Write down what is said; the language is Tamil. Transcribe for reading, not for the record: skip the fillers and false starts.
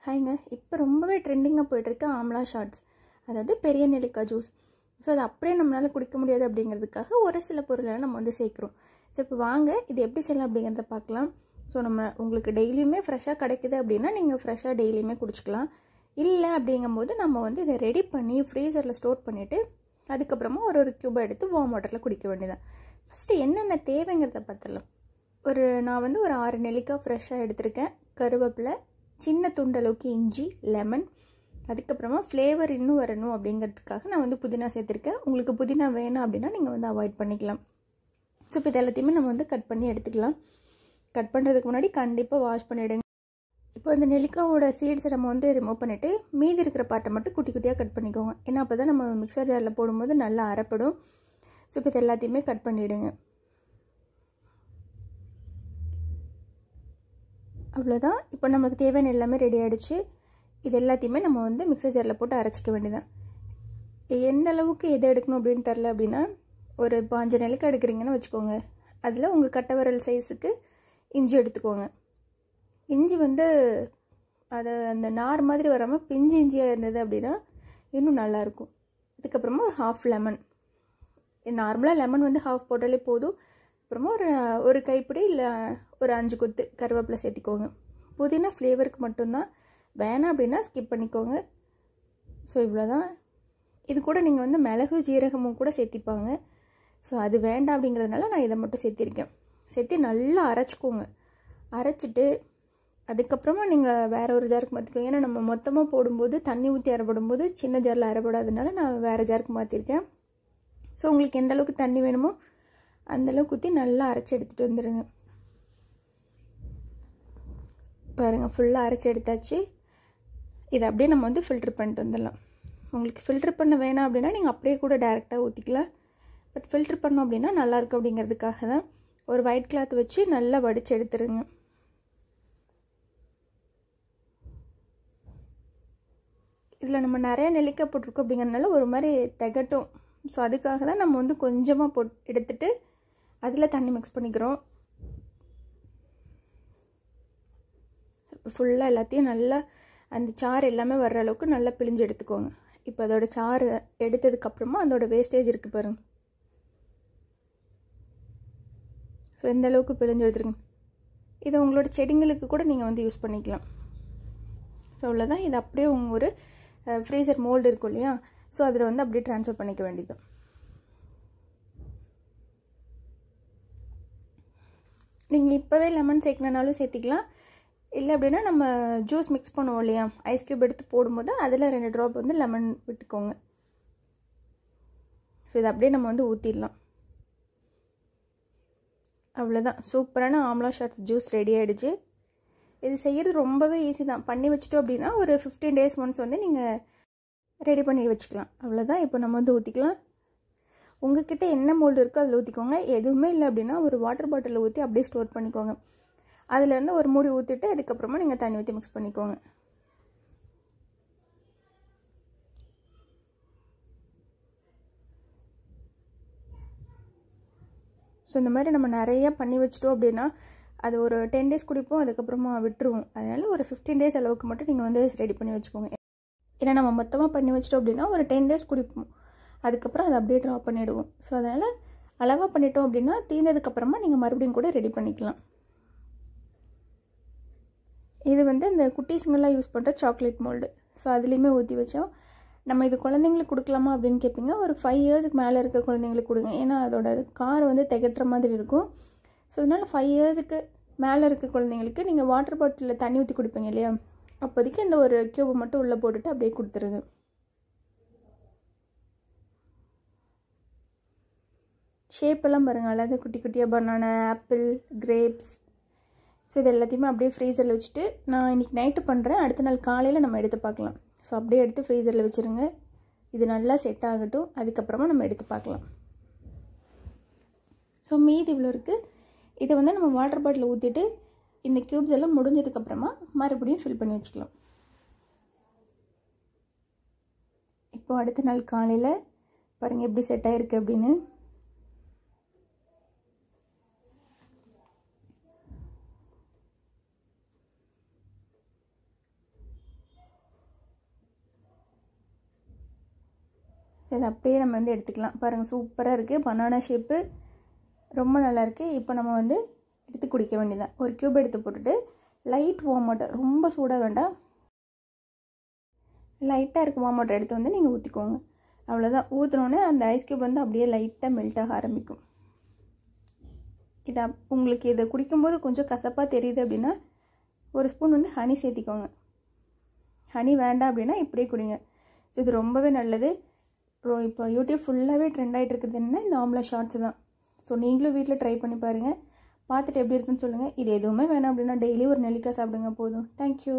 ஹாய்ங்க, இப்போ ரொம்பவே ட்ரெண்டிங்காக போயிட்டுருக்கு ஆம்லா ஷார்ட்ஸ், அதாவது பெரிய நெல்லிக்காய் ஜூஸ். ஸோ அது அப்படியே நம்மளால் குடிக்க முடியாது அப்படிங்கிறதுக்காக ஒரு சில பொருளை நம்ம வந்து சேர்க்குறோம். ஸோ இப்போ வாங்க இது எப்படி செய்யலாம் அப்படிங்கிறத பார்க்கலாம். ஸோ உங்களுக்கு டெய்லியுமே ஃப்ரெஷ்ஷாக கிடைக்குது அப்படின்னா நீங்கள் ஃப்ரெஷ்ஷாக டெய்லியுமே குடிச்சிக்கலாம். இல்லை அப்படிங்கும்போது நம்ம வந்து இதை ரெடி பண்ணி ஃப்ரீசரில் ஸ்டோர் பண்ணிவிட்டு அதுக்கப்புறமா ஒரு க்யூபை எடுத்து வார்ம் வாட்டரில் குடிக்க வேண்டியதான். ஃபஸ்ட்டு என்னென்ன தேவைங்கிறத பார்த்துடலாம். நான் வந்து ஒரு 6 நெல்லிக்காய் ஃப்ரெஷ்ஷாக எடுத்திருக்கேன். கருவேப்பிலை, சின்ன துண்டளவுக்கு இஞ்சி, லெமன், அதுக்கப்புறமா ஃப்ளேவர் இன்னும் வரணும் அப்படிங்கிறதுக்காக நான் வந்து புதினா சேர்த்துருக்கேன். உங்களுக்கு புதினா வேணாம் அப்படின்னா நீங்கள் வந்து அவாய்ட் பண்ணிக்கலாம். ஸோ இப்போ இது எல்லாத்தையுமே நம்ம வந்து கட் பண்ணி எடுத்துக்கலாம். கட் பண்ணுறதுக்கு முன்னாடி கண்டிப்பாக வாஷ் பண்ணிவிடுங்க. இப்போ இந்த நெல்லிக்காவோட சீட்ஸை நம்ம வந்து ரிமூவ் பண்ணிவிட்டு மீதி இருக்கிற பார்ட்டை மட்டும் குட்டி குட்டியாக கட் பண்ணிக்கோங்க. ஏன்னா அப்போ தான் நம்ம மிக்சர் ஜாரில் போடும்போது நல்லா அரைப்படும். ஸோ இப்போ இது எல்லாத்தையுமே கட் பண்ணிவிடுங்க. அவ்வளோதான். இப்போ நமக்கு தேவையான எல்லாமே ரெடி ஆகிடுச்சு. இது எல்லாத்தையுமே நம்ம வந்து மிக்சர் ஜாரில் போட்டு அரைச்சிக்க வேண்டியதான். எந்த அளவுக்கு எதை எடுக்கணும் அப்படின்னு தெரில அப்படின்னா, ஒரு 5 நெல்லிக்காய் எடுக்கிறீங்கன்னு வச்சுக்கோங்க. அதில் உங்கள் கட்டை விரல் சைஸுக்கு இஞ்சி எடுத்துக்கோங்க. இஞ்சி வந்து அதை அந்த நார் மாதிரி வராமல் பிஞ்சு இஞ்சியாக இருந்தது அப்படின்னா இன்னும் நல்லாயிருக்கும். அதுக்கப்புறமா ஒரு ஹாஃப் லெமன். நார்மலாக லெமன் வந்து ஹாஃப் போட்டாலே போதும். அப்புறமா ஒரு கைப்பிடி இல்லை ஒரு 5 கொத்து கருவேப்பிலை சேர்த்திக்கோங்க. புதினா ஃப்ளேவருக்கு மட்டும்தான், வேணாம் அப்படின்னா ஸ்கிப் பண்ணிக்கோங்க. ஸோ இவ்வளோதான். இது கூட நீங்கள் வந்து மிளகு ஜீரகமும் கூட சேர்த்திப்பாங்க. ஸோ அது வேண்டாம் அப்படிங்கிறதுனால நான் இதை மட்டும் சேர்த்திருக்கேன். சேர்த்து நல்லா அரைச்சிக்கோங்க. அரைச்சிட்டு அதுக்கப்புறமா நீங்கள் வேறு ஒரு ஜாருக்கு மாற்றிக்கோங்க. ஏன்னா நம்ம மொத்தமாக போடும்போது தண்ணி ஊற்றி அரைப்படும்போது சின்ன ஜாரில் அரைப்படாததுனால நான் வேறு ஜாருக்கு மாற்றிருக்கேன். ஸோ உங்களுக்கு எந்த அளவுக்கு தண்ணி வேணுமோ அந்தளவுக்கு ஊற்றி நல்லா அரைச்சி எடுத்துகிட்டு வந்துடுங்க. பாருங்கள், ஃபுல்லாக அரைச்சி எடுத்தாச்சு. இதை அப்படியே நம்ம வந்து ஃபில்ட்ரு பண்ணிட்டு வந்துடலாம். உங்களுக்கு ஃபில்ட்ரு பண்ண வேணாம் அப்படின்னா நீங்கள் அப்படியே கூட டைரெக்டாக ஊற்றிக்கலாம். பட் ஃபில்ட்ரு பண்ணோம் அப்படின்னா நல்லாயிருக்கும் அப்படிங்கிறதுக்காக தான் ஒரு ஒயிட் கிளாத் வச்சு நல்லா வடித்து எடுத்துருங்க. இதில் நம்ம நிறைய நெல்லிக்காய் போட்டிருக்கோம் அப்படிங்கிறதுனால ஒரு மாதிரி திகட்டும். ஸோ அதுக்காக தான் நம்ம வந்து கொஞ்சமாக எடுத்துட்டு அதில் தண்ணி மிக்ஸ் பண்ணிக்கிறோம். ஃபுல்லாக எல்லாத்தையும் நல்லா அந்த சாறு எல்லாமே வர்ற அளவுக்கு நல்லா பிழிஞ்சு எடுத்துக்கோங்க. இப்போ அதோட சாறு எடுத்ததுக்கப்புறமா அதோட வேஸ்டேஜ் இருக்குது பாருங்கள். ஸோ இந்த அளவுக்கு பிழிஞ்சு எடுத்துருங்க. இதை உங்களோட செடிங்களுக்கு கூட நீங்கள் வந்து யூஸ் பண்ணிக்கலாம். ஸோ அவ்வளோதான். இது அப்படியே உங்கள் ஒரு ஃப்ரீசர் மோல்டு இருக்கும் இல்லையா, ஸோ அதில் வந்து அப்படியே ட்ரான்ஸ்ஃபர் பண்ணிக்க வேண்டியது. நீங்கள் இப்போவே லெமன் சேர்க்கணுனாலும் சேர்த்திக்கலாம். இல்லை அப்படின்னா நம்ம ஜூஸ் மிக்ஸ் பண்ணுவோம் இல்லையா, ஐஸ் க்யூப் எடுத்து போடும்போது அதில் 2 ட்ராப் வந்து லெமன் விட்டுக்கோங்க. ஸோ இதை அப்படியே நம்ம வந்து ஊற்றிடலாம். அவ்வளோதான். சூப்பரான ஆம்லா ஷார்ட்ஸ் ஜூஸ் ரெடி ஆகிடுச்சு. இது செய்கிறது ரொம்பவே ஈஸி தான். பண்ணி வச்சிட்டோம் அப்படின்னா ஒரு 15 days ஒன்ஸ் வந்து நீங்கள் ரெடி பண்ணி வச்சுக்கலாம். அவ்வளோதான். இப்போ நம்ம வந்து ஊற்றிக்கலாம். உங்கள்கிட்ட என்ன மோல்டு இருக்கோ அதில் ஊற்றிக்கோங்க. எதுவுமே இல்லை அப்படின்னா ஒரு வாட்டர் பாட்டிலில் ஊற்றி அப்படியே ஸ்டோர் பண்ணிக்கோங்க. அதுலேருந்து ஒரு மூடி ஊற்றிட்டு அதுக்கப்புறமா நீங்கள் தண்ணி ஊற்றி மிக்ஸ் பண்ணிக்கோங்க. ஸோ இந்த மாதிரி நம்ம நிறையா பண்ணி வச்சிட்டோம் அப்படின்னா அது ஒரு 10 days குடிப்போம், அதுக்கப்புறமா விட்டுருவோம். அதனால் ஒரு 15 days அளவுக்கு மட்டும் நீங்கள் வந்து ரெடி பண்ணி வச்சுக்கோங்க. ஏன்னா நம்ம மொத்தமாக பண்ணி வச்சிட்டோம் அப்படின்னா ஒரு 10 days குடிப்போம், அதுக்கப்புறம் அதை அப்படியே ட்ராப் பண்ணிவிடுவோம். ஸோ அதனால் அளவாக பண்ணிட்டோம் அப்படின்னா தீர்ந்ததுக்கப்புறமா நீங்கள் மறுபடியும் கூட ரெடி பண்ணிக்கலாம். இது வந்து இந்த குட்டீஸுங்கெல்லாம் யூஸ் பண்ணுற சாக்லேட் மோல்டு. ஸோ அதுலேயுமே ஊற்றி வச்சோம். நம்ம இது குழந்தைங்களுக்கு கொடுக்கலாமா அப்படின்னு கேட்பீங்க. ஒரு 5 yearsக்கு மேலே இருக்க குழந்தைங்களுக்கு கொடுங்க. ஏன்னா அதோட கார் வந்து திகட்டுற மாதிரி இருக்கும். ஸோ அதனால் 5 yearsக்கு மேலே இருக்க குழந்தைங்களுக்கு நீங்கள் வாட்டர் பாட்டிலில் தண்ணி ஊற்றி கொடுப்பீங்க இல்லையா, அப்போதைக்கு இந்த ஒரு க்யூபை மட்டும் உள்ளே போட்டுட்டு அப்படியே கொடுத்துருங்க. ஷேப்பெல்லாம் பாருங்கள், அழகாக குட்டி குட்டியாக பனானா, ஆப்பிள், கிரேப்ஸ். ஸோ இது எல்லாத்தையுமே அப்படியே ஃப்ரீசரில் வச்சுட்டு நான் இன்றைக்கி நைட்டு பண்ணுறேன். அடுத்த நாள் காலையில் நம்ம எடுத்து பார்க்கலாம். ஸோ அப்படியே எடுத்து ஃப்ரீசரில் வச்சுருங்க. இது நல்லா செட் ஆகட்டும், அதுக்கப்புறமா நம்ம எடுத்து பார்க்கலாம். ஸோ மீதி இவ்வளோ இருக்குது. இதை வந்து நம்ம வாட்டர் பாட்டிலில் ஊற்றிட்டு இந்த க்யூப்ஸ் எல்லாம் முடிஞ்சதுக்கப்புறமா மறுபடியும் ஃபில் பண்ணி வச்சுக்கலாம். இப்போ அடுத்த நாள் காலையில் பாருங்கள் எப்படி செட் ஆகிருக்கு அப்படின்னு. இதை அப்படியே நம்ம வந்து எடுத்துக்கலாம். பாருங்கள், சூப்பராக இருக்குது. பனானா ஷேப்பு ரொம்ப நல்லாயிருக்கு. இப்போ நம்ம வந்து எடுத்து குடிக்க வேண்டியதான். ஒரு க்யூப் எடுத்து போட்டுட்டு லைட் வார்ம் வாட்டர், ரொம்ப சூடாக வேண்டாம், லைட்டாக இருக்க வார்ம் வாட்டர் எடுத்து வந்து நீங்கள் ஊற்றிக்கோங்க. அவ்வளோதான். ஊற்றினோன்னே அந்த ஐஸ் க்யூப் வந்து அப்படியே லைட்டாக மெல்ட் ஆக ஆரம்பிக்கும். இதை உங்களுக்கு இதை குடிக்கும்போது கொஞ்சம் கசப்பாக தெரியுது அப்படின்னா ஒரு ஸ்பூன் வந்து ஹனி சேர்த்திக்கோங்க. ஹனி வேண்டாம் அப்படின்னா இப்படியே குடிங்க. ஸோ இது ரொம்பவே நல்லது. இப்போ யூடியூப் ஃபுல்லாகவே ட்ரெண்ட் ஆகிட்டு இருக்கிறது என்னென்னா இந்த ஆம்லா ஷார்ட்ஸ் தான். ஸோ நீங்களும் வீட்டில் ட்ரை பண்ணி பாருங்கள். பார்த்துட்டு எப்படி இருக்குன்னு சொல்லுங்கள். இது எதுவுமே வேணாம் அப்படின்னா டெய்லி ஒரு நெல்லிக்காய் சாப்பிடுங்க போதும். தேங்க்யூ.